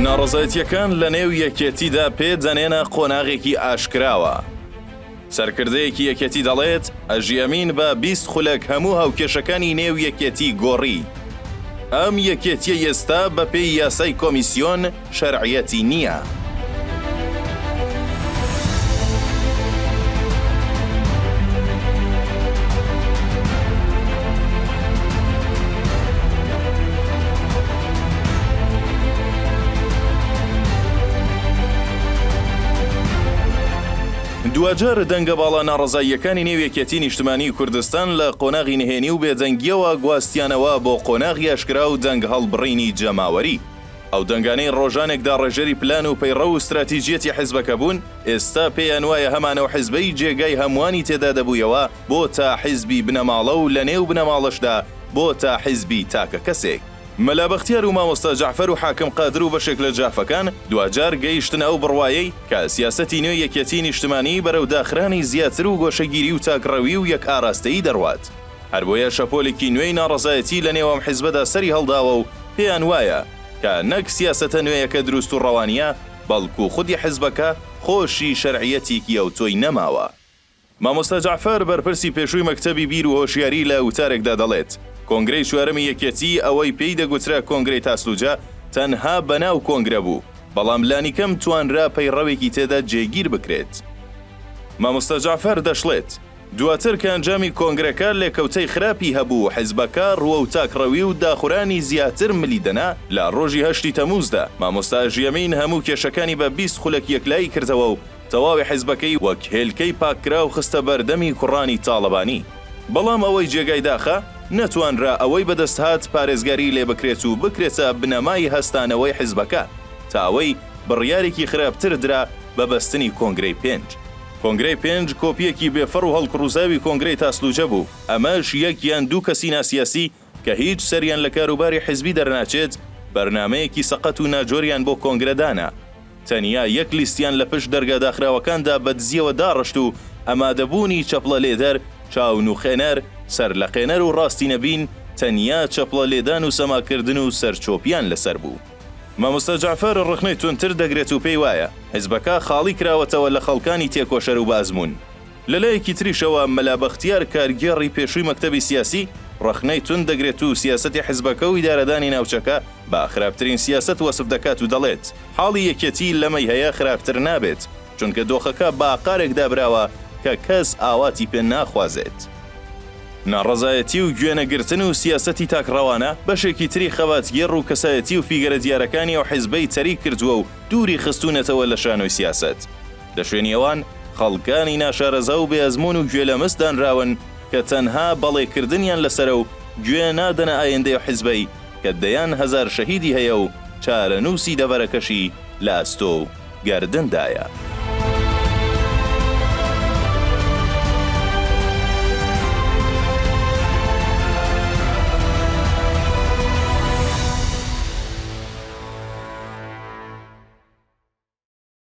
ناڕەزایەتیەکان لە نێو یەکێتیدا پێدەنێنە قۆناغێکی ئاشکراوە. سەرکردەیەکی یەکێتی دەڵێت ئەژیەمین بە 20 خولەک هەموو هاوکێشەکانی نێو یەکێتی گۆڕی. ئەم یەکێتیە ئێستا بە پێی یاسای کۆمیسیۆن شەرعیەتی نییە. دوجار دەنگە باڵا ناڕەزاییەکانی نێو یەکێتی نیشتمانی کوردستان لە قۆناغی نهێنی و بێدەنگیەوە گواستیانەوە بۆ قۆناغی ئاشکرا و دەنگ هەڵبڕینی جەماوەری. ئەو دەنگانەی ڕۆژانێکدا ڕێژەری پلان و پەیڕە و استراتیژیەتی حیزبەکە بوون، ئێستا پێیان وایە هەمانەوە حیزبەی جێگای هەمووانی تێدا دەبوویەوە بۆ تا حیزبی بنەماڵە و لە نێو بنەماڵشدا بۆ تا حیزبی تاکە کەسێک. مەلا بەختیار و مامۆستا جەعفەر و حاکم قادر و بەشێک لە جافەکان دوجار گەیشتن ئەو بڕوایەی کە سیاسەتی نوێ یەکێتی نیشتمانی بەرەو داخرانی زیاتر و گۆشەگیری و تاکڕەوی و یەک ئاراستەیی دەڕوات. هەر بۆیە شەپۆلێکی نوێی ناڕەزایەتی لە نێوام حیزبەدا سەری هەڵداوە و پێیان وایە کە نەک سیاسەتە نوێیەکە دروست و ڕەوانیە، بەڵکو خودی حیزبەکە خۆشی شەرعیەتێکی ئەو تۆی نەماوە. مامۆستا جەعفەر بەرپرسی پێشووی مەکتەبی بیر و هۆشیاری لە وتارێکدا دەڵێت کۆنگرەی چوارەمی یەکێتی ئەوەی پێی دەگوترا کۆنگرەی تاسلوجە تەنها بەناو کۆنگرە بوو، بەڵام لانیکەم توانرا پەیڕەوێکی تێدا جێگیر بکرێت. مامۆستا جەعفەر دەشڵێت دواتر کە ئەنجامی کۆنگرەکە لێکەوتەی خراپی هەبوو، حیزبەکە ڕووە و تاکڕەوی و داخورانی زیاتر ملی دەنا، لە ڕۆژی 8 تەمووزدا مامۆستا ژیەمین هەموو کێشەکانی بە 20 خولەک یەکلایی کردەوە و تەواوی حیزبەکەی وەک هێلکەی پاکرا و خستە بەردەمی کوڕانی تاڵەبانی. بەڵام ئەوەی جێگای داخە نەتوانرا ئەوەی بەدەست هات پارێزگاری لێ بکرێت و بکرێتە بنەمای هەستانەوەی حیزبەکە تا ئەوەی بڕیارێکی خراپتر درا بە بەستنی کۆنگرەی 5. کۆنگرەی 5 کۆپیەکی بێفەڕ و هەڵقڕوزاوی کۆنگرەی تاسلوجە بوو. ئەمەش یەک یان دوو کەسی ناسیاسی کە هیچ سەریان لە کاروباری حیزبی دەرناچێت بەرنامەیەکی سەقەت و ناجۆریان بۆ کۆنگرەدانا. تەنیا یەک لیستیان لە پشت دەرگا داخراوەکاندا بەدزیەوە داڕشت و ئەمادەبوونی چەپڵە لێدەر، چاون و خێنەر، سەر لە خێنەر و ڕاستی نەبین، تەنیا چەپڵە لێدان و سەماکردن و سەرچۆپیان لەسەر بوو. مامۆستا جەعفەر ڕخنەی تونتر دەگرێت و پێی وایە حیزبەکە خاڵی کراوەتەوە لە خەڵکانی تێکۆشەر و بازمون. لەلایەکی تریشەوە مەلا بەختیار کارگێڕی پێشووی مەکتەبی سیاسی ڕخنەی تون دەگرێت و سیاسەتی حیزبەکە و ئیدارەدانی ناوچەکە بە خراپترین سیاسەت وەسف دەکات و دەڵێت حاڵی یەکێتی لەمەی هەیە خراپتر نابێت، چونکە دۆخەکە بە ئاقارێک دابراوە کە کەس ئاواتی پێ ناخوازێت. ناڕەزایەتی و گوێنەگرتن و سیاسەتی تاکڕەوانە بەشێکی تری خەواتگێڕ و کەسایەتی و فیگەرە دیارەکانی ئەو حیزبەی تەری کردووە و دووری خستوونەتەوە لە شانۆی سیاسەت. لە شوێنیەوان خەڵکانی ناشارەزا و بێئەزموون و گوێ لە مەستدانراون کە تەنها بەڵێکردنیان لەسەرە و گوێ نادەنە ئایندەی حیزبەی کە دەیان هەزار شەهیدی هەیە و چارەنووسی دەڤەرەکەشی لە ئەستۆ و گەردندایە.